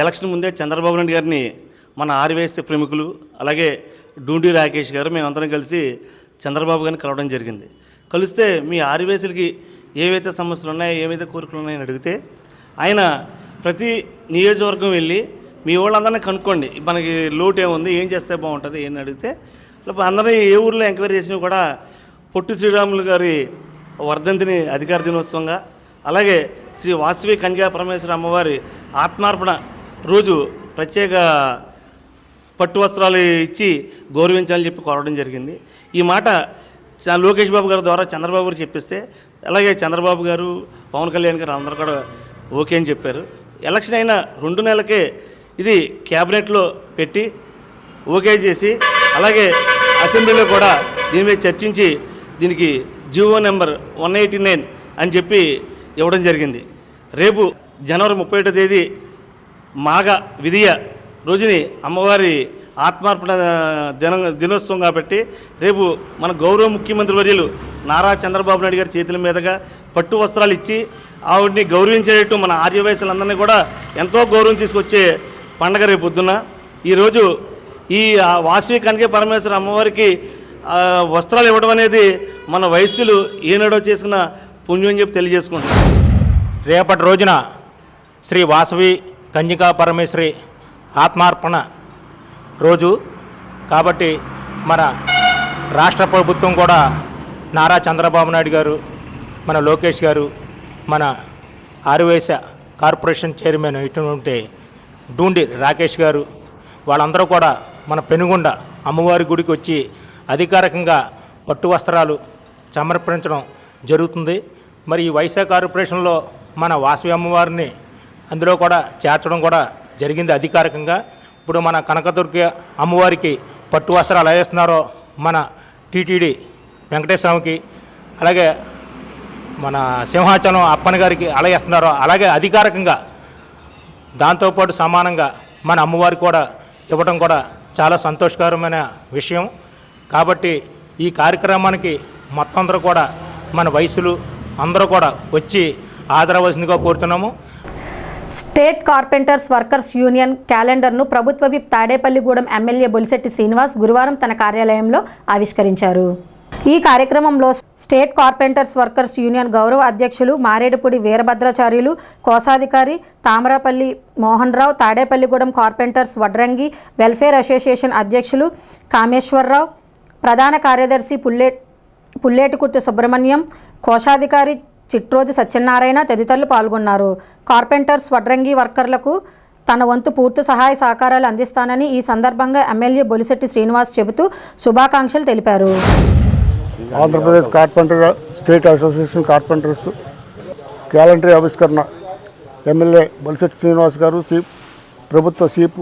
Speaker 15: ఎలక్షన్ ముందే చంద్రబాబు నాయుడు గారిని మన ఆర్యవైశ్య ప్రముఖులు అలాగే డూండి రాకేష్ గారు మేమందరం కలిసి చంద్రబాబు గారిని కలవడం జరిగింది. కలిస్తే మీ ఆర్యవైశ్యులకి ఏవైతే సమస్యలు ఉన్నాయో ఏవైతే కోరికలు ఉన్నాయని అడిగితే ఆయన ప్రతి నియోజకవర్గం వెళ్ళి మీ వాళ్ళందరినీ కనుక్కోండి, మనకి లోటు ఏముంది, ఏం చేస్తే బాగుంటుంది ఏం అడిగితే అందరినీ ఏ ఊర్లో ఎంక్వైరీ చేసినవి కూడా పొట్టి శ్రీరాములు గారి వర్ధంతిని అధికార దినోత్సవంగా అలాగే శ్రీ వాసవి కన్యకా పరమేశ్వరి అమ్మవారి ఆత్మార్పణ రోజు ప్రత్యేక పట్టు వస్త్రాలు ఇచ్చి గౌరవించాలని చెప్పి కోరడం జరిగింది. ఈ మాట లోకేష్ బాబు గారి ద్వారా చంద్రబాబు గారు చెప్పిస్తే అలాగే చంద్రబాబు గారు పవన్ కళ్యాణ్ గారు అందరూ కూడా ఓకే అని చెప్పారు. ఎలక్షన్ అయిన 2 నెలలకే ఇది క్యాబినెట్లో పెట్టి ఓకే చేసి అలాగే అసెంబ్లీలో కూడా దీని మీద చర్చించి దీనికి జీవో నెంబర్ 189 అని చెప్పి ఇవ్వడం జరిగింది. రేపు జనవరి 31వ తేదీ మాఘ విధియ రోజుని అమ్మవారి ఆత్మార్పణ దినోత్సవం కాబట్టి రేపు మన గౌరవ ముఖ్యమంత్రి వర్యులు నారా చంద్రబాబు నాయుడు గారి చేతుల మీదుగా పట్టు వస్త్రాలు ఇచ్చి ఆవిడ్ని గౌరవించేటట్టు మన ఆర్యవైశ్యులందరినీ కూడా ఎంతో గౌరవం తీసుకొచ్చే పండగ రేపు పొద్దున్న. ఈరోజు ఈ వాసవి కన్యకా పరమేశ్వరి అమ్మవారికి వస్త్రాలు ఇవ్వడం అనేది మన వయస్సులు ఏనాడో చేసుకున్న పుణ్యం చెప్పి తెలియజేసుకుంటున్నాం.
Speaker 13: రేపటి రోజున శ్రీ వాసవి కన్యకా పరమేశ్వరి ఆత్మార్పణ రోజు కాబట్టి మన రాష్ట్ర ప్రభుత్వం కూడా నారా చంద్రబాబు నాయుడు గారు, మన లోకేష్ గారు, మన ఆర్యవైశ్య కార్పొరేషన్ చైర్మన్ ఇటువంటి డూండి రాకేష్ గారు వాళ్ళందరూ కూడా మన పెనుగొండ అమ్మవారి గుడికి వచ్చి అధికారికంగా పట్టు వస్త్రాలు సమర్పించడం జరుగుతుంది. మరి ఈ వైశ్య కార్పొరేషన్లో మన వాసవి అమ్మవారిని అందులో కూడా చేర్చడం కూడా జరిగింది అధికారికంగా. ఇప్పుడు మన కనకదుర్గ అమ్మవారికి పట్టు వస్త్రాలు వేస్తున్నారో మన టీటీడీ వెంకటేశ్వరకి అలాగే మన సింహాచలం అప్పన్న గారికి అలా వేస్తున్నారో అలాగే అధికారికంగా దాంతోపాటు సమానంగా మన అమ్మవారి కూడా ఇవ్వడం కూడా చాలా సంతోషకరమైన విషయం. కాబట్టి ఈ కార్యక్రమానికి మొత్తం అందరూ కూడా మన వయసులు అందరూ కూడా వచ్చి హాజరవలసిందిగా కోరుతున్నాము.
Speaker 1: స్టేట్ కార్పెంటర్స్ వర్కర్స్ యూనియన్ క్యాలెండర్ను ప్రభుత్వ విప్ తాడేపల్లిగూడెం ఎమ్మెల్యే బొలిశెట్టి శ్రీనివాస్ గురువారం తన కార్యాలయంలో ఆవిష్కరించారు. ఈ కార్యక్రమంలో స్టేట్ కార్పెంటర్స్ వర్కర్స్ యూనియన్ గౌరవ అధ్యక్షులు మారేడుపూడి వీరభద్రాచార్యులు, కోశాధికారి తామరాపల్లి మోహన్ రావు, తాడేపల్లిగూడెం కార్పెంటర్స్ వడ్రంగి వెల్ఫేర్ అసోసియేషన్ అధ్యక్షులు కామేశ్వరరావు, ప్రధాన కార్యదర్శి పుల్లేటికుర్తి సుబ్రహ్మణ్యం, కోశాధికారి చిట్రోజు సత్యనారాయణ తదితరులు పాల్గొన్నారు. కార్పెంటర్స్ వడ్రంగి వర్కర్లకు తన వంతు పూర్తి సహాయ సహకారాలు అందిస్తానని ఈ సందర్భంగా ఎమ్మెల్యే బొలిశెట్టి శ్రీనివాస్ చెబుతూ శుభాకాంక్షలు తెలిపారు.
Speaker 16: Andhra Pradesh carpenter state association carpenters calendar ఆవిష్కరణ ఎమ్మెల్యే బొలిశెట్టి శ్రీనివాస్ గారు, ప్రభుత్వ చీఫ్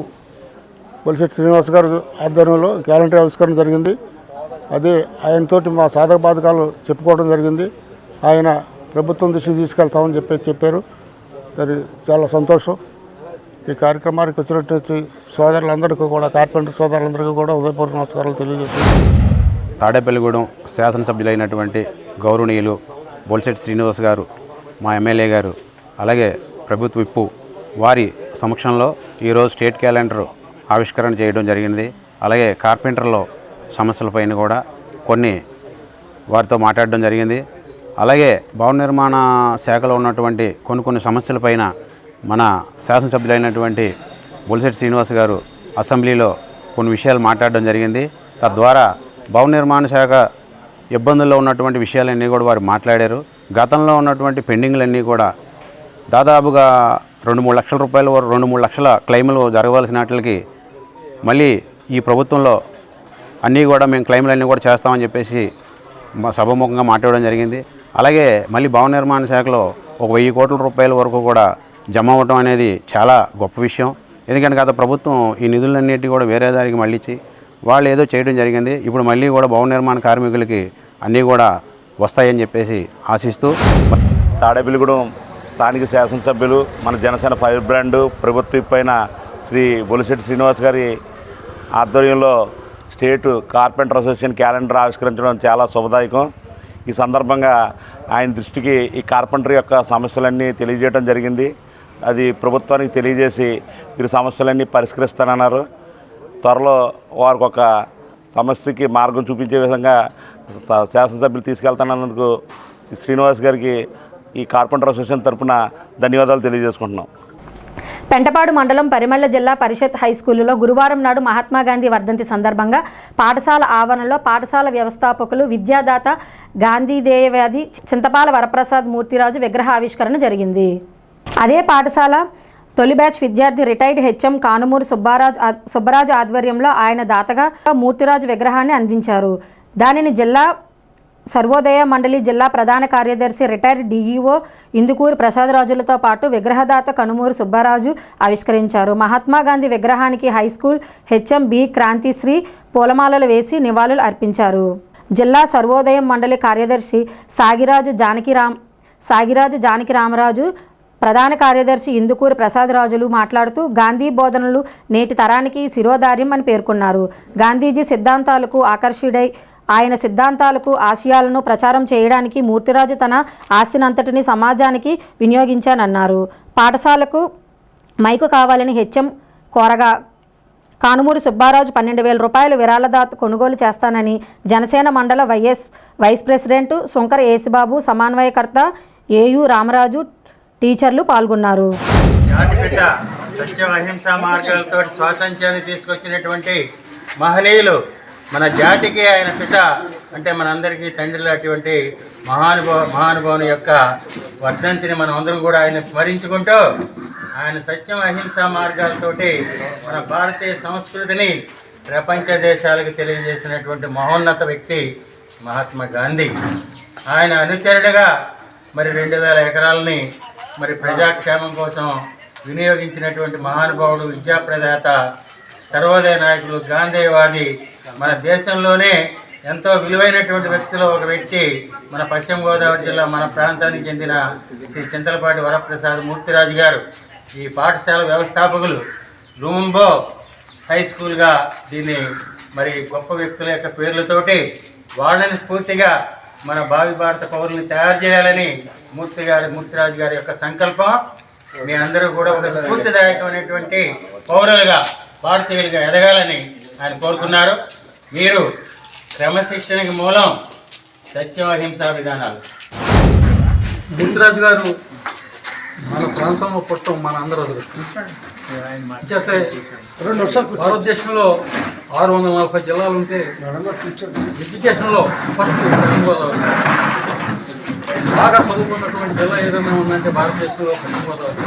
Speaker 16: బొలిశెట్టి శ్రీనివాస్ గారు ఆధ్వర్యంలో క్యాలెండర్ ఆవిష్కరణ జరిగింది. అదే ఆయనతోటి మా సాధక బాధకాలు చెప్పుకోవడం జరిగింది. ఆయన ప్రభుత్వం దృష్టికి తీసుకెళ్తామని చెప్పారు. అది చాలా సంతోషం. ఈ కార్యక్రమానికి వచ్చినట్టు సోదరులందరికీ కూడా కార్పెంటర్ సోదరులందరికీ కూడా ఉదయపూర్వక నమస్కారాలు తెలియజేస్తున్నాను.
Speaker 17: తాడేపల్లిగూడెం శాసనసభ్యులైనటువంటి గౌరవనీయులు బొలిశెట్టి శ్రీనివాస్ గారు, మా ఎమ్మెల్యే గారు, అలాగే ప్రభుత్వ విప్పు వారి సమక్షంలో ఈరోజు స్టేట్ క్యాలెండర్ ఆవిష్కరణ చేయడం జరిగింది. అలాగే కార్పెంటర్లో సమస్యలపైన కూడా కొన్ని వారితో మాట్లాడడం జరిగింది. అలాగే భవన నిర్మాణ శాఖలో ఉన్నటువంటి కొన్ని సమస్యలపైన మన శాసనసభ్యులైనటువంటి బొలిశెట్టి శ్రీనివాస్ గారు అసెంబ్లీలో కొన్ని విషయాలు మాట్లాడడం జరిగింది. తద్వారా భవన నిర్మాణ శాఖ ఇబ్బందుల్లో ఉన్నటువంటి విషయాలన్నీ కూడా వారు మాట్లాడారు. గతంలో ఉన్నటువంటి పెండింగ్లన్నీ కూడా దాదాపుగా 2-3 లక్షల రూపాయల వరకు 2-3 లక్షల క్లెయిములు జరగవలసిన వాటికి మళ్ళీ ఈ ప్రభుత్వంలో అన్నీ కూడా మేము క్లెయిములన్నీ కూడా చేస్తామని చెప్పేసి సభాముఖంగా మాట్లాడడం జరిగింది. అలాగే మళ్ళీ భవన నిర్మాణ శాఖలో 1,000 కోట్ల రూపాయల వరకు కూడా జమ అవ్వడం అనేది చాలా గొప్ప విషయం. ఎందుకంటే గత ప్రభుత్వం ఈ నిధులన్నిటి కూడా వేరే దానికి మళ్ళించి వాళ్ళు ఏదో చేయడం జరిగింది. ఇప్పుడు మళ్ళీ కూడా భవన నిర్మాణ కార్మికులకి అన్నీ కూడా వస్తాయని చెప్పేసి ఆశిస్తూ
Speaker 18: తాడేపల్లిగూడెం స్థానిక శాసనసభ్యులు మన జనసేన ఫైర్ బ్రాండ్ ప్రభుత్వ పైన శ్రీ బొలిశెట్టి శ్రీనివాస్ గారి ఆధ్వర్యంలో స్టేట్ కార్పెంటర్ అసోసియేషన్ క్యాలెండర్ ఆవిష్కరించడం చాలా శుభదాయకం. ఈ సందర్భంగా ఆయన దృష్టికి ఈ కార్పెంటర్ యొక్క సమస్యలన్నీ తెలియజేయడం జరిగింది. అది ప్రభుత్వానికి తెలియజేసి మీరు సమస్యలన్నీ పరిష్కరిస్తానన్నారు. త్వరలో వారికి ఒక సమస్యకి మార్గం చూపించే విధంగా శాసనసభ్యులు తీసుకెళ్తానన్నందుకు శ్రీనివాస్ గారికి ఈ కార్పెంటర్ అసోసియేషన్ తరఫున ధన్యవాదాలు తెలియజేసుకుంటున్నాం.
Speaker 1: పెంటపాడు మండలం పరిమళ జిల్లా పరిషత్ హైస్కూలులో గురువారం నాడు మహాత్మాగాంధీ వర్ధంతి సందర్భంగా పాఠశాల ఆవరణలో పాఠశాల వ్యవస్థాపకులు విద్యాదాత గాంధీదేయవాది చింతపాల వరప్రసాద్ మూర్తిరాజు విగ్రహ ఆవిష్కరణ జరిగింది. అదే పాఠశాల తొలి బ్యాచ్ విద్యార్థి రిటైర్డ్ హెచ్ఎం కానుమూరు సుబ్బరాజు ఆధ్వర్యంలో ఆయన దాతగా మూర్తిరాజు విగ్రహాన్ని అందించారు. దానిని జిల్లా సర్వోదయ మండలి జిల్లా ప్రధాన కార్యదర్శి రిటైర్డ్ డిఈఓ ఇందుకూరు ప్రసాదరాజులతో పాటు విగ్రహదాత కనుమూరు సుబ్బరాజు ఆవిష్కరించారు. మహాత్మాగాంధీ విగ్రహానికి హైస్కూల్ హెచ్ఎం బి క్రాంతిశ్రీ పూలమాలలు వేసి నివాళులు అర్పించారు. జిల్లా సర్వోదయం మండలి కార్యదర్శి సాగిరాజు జానకి రామరాజు, ప్రధాన కార్యదర్శి ఇందుకూరు ప్రసాదరాజులు మాట్లాడుతూ గాంధీ బోధనలు నేటి తరానికి శిరోధార్యం అని పేర్కొన్నారు. గాంధీజీ సిద్ధాంతాలకు ఆకర్షిడై ఆయన సిద్ధాంతాలకు ఆశయాలను ప్రచారం చేయడానికి మూర్తిరాజు తన ఆస్తినంతటిని సమాజానికి వినియోగించానన్నారు. పాఠశాలకు మైకు కావాలని హెచ్ఎం కోరగా కానుమూరి సుబ్బారాజు 12,000 రూపాయలు విరాళదాత కొనుగోలు చేస్తానని జనసేన మండల వైస్ ప్రెసిడెంట్ శంకర యేసుబాబు, సమన్వయకర్త ఏయు రామరాజు, టీచర్లు పాల్గొన్నారు.
Speaker 19: జాతిపిత సత్యం అహింసా మార్గాలతో స్వాతంత్ర్యాన్ని తీసుకొచ్చినటువంటి మహనీయులు, మన జాతికి ఆయన పిత అంటే మనందరికీ తండ్రి అటువంటి మహానుభావుని యొక్క వర్ధంతిని మనం అందరం కూడా ఆయన స్మరించుకుంటూ ఆయన సత్యం అహింసా మార్గాలతోటి మన భారతీయ సంస్కృతిని ప్రపంచ దేశాలకు తెలియజేసినటువంటి మహోన్నత వ్యక్తి మహాత్మా గాంధీ. ఆయన అనుచరుడుగా మరి 2,000 ఎకరాలని మరి ప్రజాక్షేమం కోసం వినియోగించినటువంటి మహానుభావుడు, విద్యాప్రదాత, సర్వోదయ నాయకులు, గాంధీవాది, మన దేశంలోనే ఎంతో విలువైనటువంటి వ్యక్తిలో ఒక వ్యక్తి మన పశ్చిమ గోదావరి జిల్లా మన ప్రాంతానికి చెందిన శ్రీ చింతలపాటి వరప్రసాద్ మూర్తిరాజు గారు. ఈ పాఠశాల వ్యవస్థాపకులు రూంబో హై స్కూల్గా దీన్ని మరి గొప్ప వ్యక్తుల యొక్క పేర్లతోటి వాళ్ళని స్ఫూర్తిగా మన భావి భారత పౌరుల్ని తయారు చేయాలని మూర్తిరాజు గారి యొక్క సంకల్పం. మీ అందరూ కూడా ఒక స్ఫూర్తిదాయకమైనటువంటి పౌరులుగా, భారతీయులుగా ఎదగాలని ఆయన కోరుకున్నారు. మీరు క్రమశిక్షణకి మూలం సత్యం అహింసా విధానాలు.
Speaker 20: మూర్తిరాజు గారు మన ప్రాంతంలో పుట్టడం మన అందరూ చేస్తే భారతదేశంలో 640 జిల్లాలు ఉంటే ఎడ్యుకేషన్లో ఫస్ట్ పశ్చిమ గోదావరి. బాగా చదువుకున్నటువంటి జిల్లా ఏదైనా ఉందంటే భారతదేశంలో పశ్చిమ గోదావరి.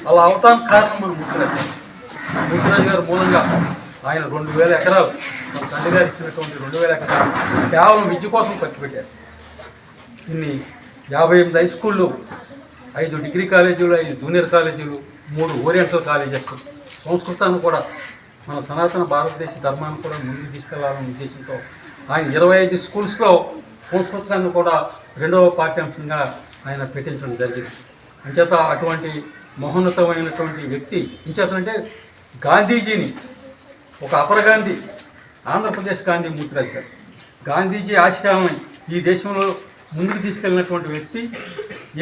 Speaker 20: అలా అవటానికి కారణం మన మూర్తిరాజు గారు మూలంగా ఆయన 2,000 ఎకరాలు మన తండ్రి గారు ఇచ్చినటువంటి 2,000 ఎకరాలు కేవలం విద్య కోసం ఖర్చు పెట్టారు. ఇన్ని 58 హై స్కూళ్ళు, 5 డిగ్రీ కాలేజీలు, 5 జూనియర్ కాలేజీలు, 3 ఓరియంటల్ కాలేజెస్, సంస్కృతాన్ని కూడా మన సనాతన భారతదేశ ధర్మాన్ని కూడా ముందుకు తీసుకెళ్లాలనే ఉద్దేశంతో ఆయన 25 స్కూల్స్లో సంస్కృతాన్ని కూడా 2వ పాఠ్యాంశంగా ఆయన పెట్టించడం జరిగింది. అంచేత అటువంటి మహోన్నతమైనటువంటి వ్యక్తి ఇంచేతంటే గాంధీజీని ఒక అపర గాంధీ, ఆంధ్రప్రదేశ్ గాంధీ మూర్తిరాజు గారు గాంధీజీ ఆశయాలను ఈ దేశంలో ముందుకు తీసుకెళ్ళినటువంటి వ్యక్తి.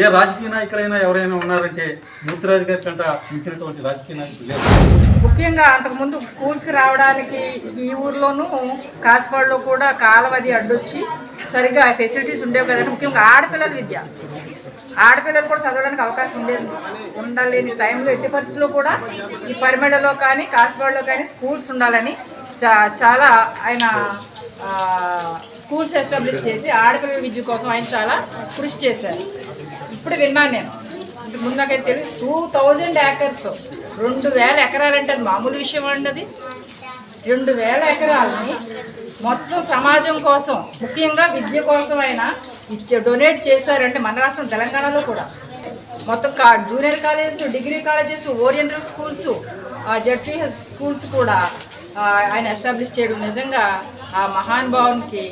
Speaker 20: ఏ రాజకీయ నాయకులైనా ఎవరైనా ఉన్నారంటే మూర్తిరాజు గారి కంట మించినటువంటి రాజకీయ నాయకులు లేరు.
Speaker 21: ముఖ్యంగా అంతకుముందు స్కూల్స్కి రావడానికి ఈ ఊర్లోనూ కాసుపాడులో కూడా కాలువ అది అడ్డొచ్చి సరిగ్గా ఫెసిలిటీస్ ఉండేవి కదండి. ముఖ్యంగా ఆడపిల్లల విద్య, ఆడపిల్లలు కూడా చదవడానికి అవకాశం ఉండలేని టైంలో ఎట్టి పరిస్థితుల్లో కూడా ఈ పరిమళలో కానీ కాసుపాడులో కానీ స్కూల్స్ ఉండాలని చాలా ఆయన స్కూల్స్ ఎస్టాబ్లిష్ చేసి ఆడపిల్లల విద్య కోసం ఆయన చాలా కృషి చేశారు. ఇప్పుడు విన్నాను నేను, ముందు నాకైతే తెలియదు. 2000 acres, 2000 ఎకరాలంటే అది మామూలు విషయం అండి. అది 2000 ఎకరాలని మొత్తం సమాజం కోసం, ముఖ్యంగా విద్య కోసం ఆయన డొనేట్ చేశారంటే మన రాష్ట్రం తెలంగాణలో కూడా మొత్తం junior colleges, degree colleges, oriental schools, ZP schools కూడా ఆయన ఎస్టాబ్లిష్ చేయడం నిజంగా ఆ మహానుభావునికి,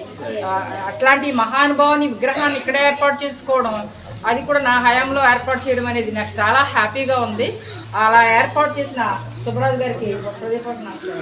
Speaker 21: అట్లాంటి మహానుభావుని విగ్రహాన్ని ఇక్కడే ఏర్పాటు చేసుకోవడం, అది కూడా నా హయాంలో ఏర్పాటు చేయడం అనేది నాకు చాలా హ్యాపీగా ఉంది. అలా ఏర్పాటు చేసిన సుబ్బరాజు గారికి హృదయపూర్వక నమస్కారం.